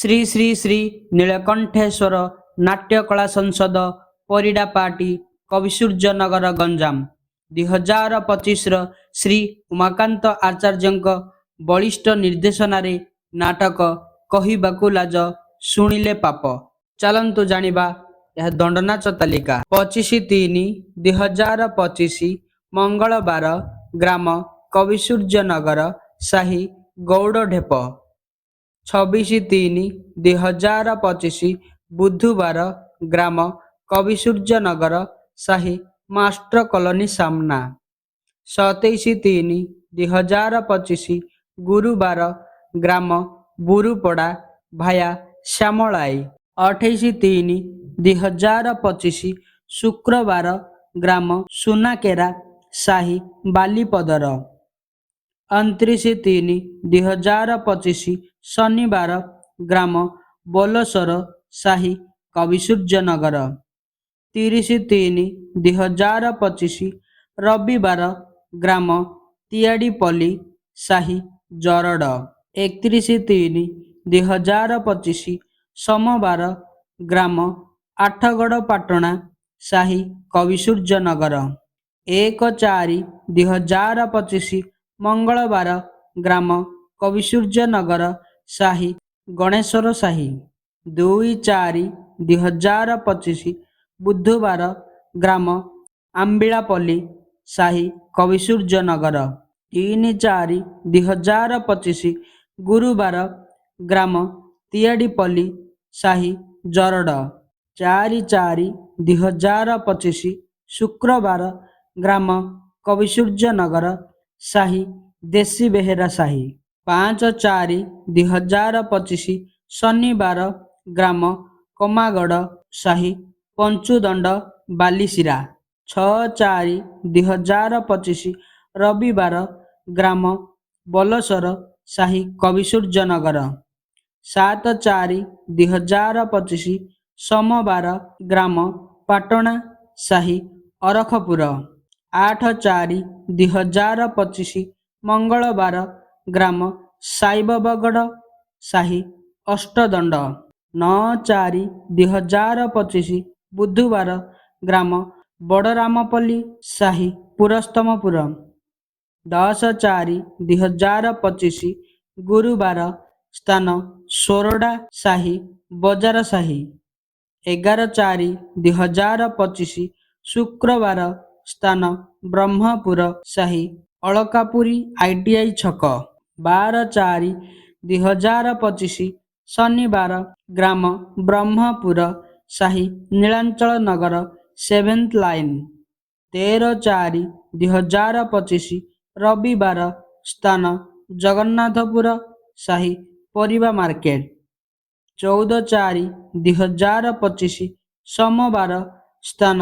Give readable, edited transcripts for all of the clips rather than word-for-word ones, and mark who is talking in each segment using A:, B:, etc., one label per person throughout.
A: श्री श्री श्री नीलकंठेश्वर नाट्यकला संसद परिडापाटी कविसूर्यनगर गंजाम 2025 श्री उमाकांत आचार्य बलिष्ठ निर्देशन नाटक कहिबाकु लाज शुणिले पाप। चलंतु जानिबा यह दंडनाच तालिका। 25/3/2025 मंगलवार ग्राम कविसूर्यनगर साही गौड़ढेप। 26/3/2025 बुधवार ग्राम कविसूर्यनगर साही मास्टर कॉलोनी सामना। 27/3/2025 गुरुवार ग्राम बुरुपड़ा भाया श्यामलाई। 28/3/2025 शुक्रवार ग्राम सुनाकेरा साही बालीपदर। 29/3/2025 शनिवार ग्राम बोलसर साही कविसूर्यनगर। 30/3/2025 रविवार ग्राम तियाड़ीपल्ली साही जरड़। 31/3/2025 सोमवार ग्राम आठगड़ पाटणा साही कविसूर्यनगर। 1/4/2025 मंगलवार ग्राम कविसूर्यनगर साही गणेश्वर साही। 2/4/2025 बुधवार ग्राम आंबिलापल्ली साही कविसूर्यनगर। 3/4/2025 गुरुवार ग्राम तियाड़ीपल्ली साही जरड़। 4/4/2025 शुक्रवार ग्राम कविसूर्यनगर साही देशी बेहेरा साही। 5/4/2025 शनिवार ग्राम कमागड़ साही पंचुदंड बालीसिरा। 6/4/2025 रविवार ग्राम बोलसर साही कविसूर्यनगर। 7/4/2025 सोमवार ग्राम पाटणा साही अरखपुर। 8/4/2025 मंगलवार ग्राम साईबाबागड़ साही अष्टदंड। 9/4/2025 बुधवार ग्राम बड़रामपल्ली साही पुरस्तमपुर। 10/4/2025 गुरुवार स्थान सोरडा साही बजार साही। 11/4/2025 शुक्रवार स्थान ब्रह्मपुर साही अलकापुरी ITI छक। 12/4/2025 शनिवार ग्राम ब्रह्मपुर साही नीलांचल नगर 7th लाइन। 13/4/2025 रविवार स्थान जगन्नाथपुर साही परिबा मार्केट। 14/4/2025 सोमवार स्थान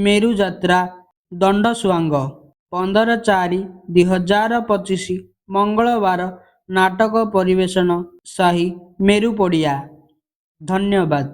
A: मेरु जात्रा दंडसुआंग। 15/4/2025 मंगलवार नाटक परिवेशन साही मेरु पड़िया। धन्यवाद।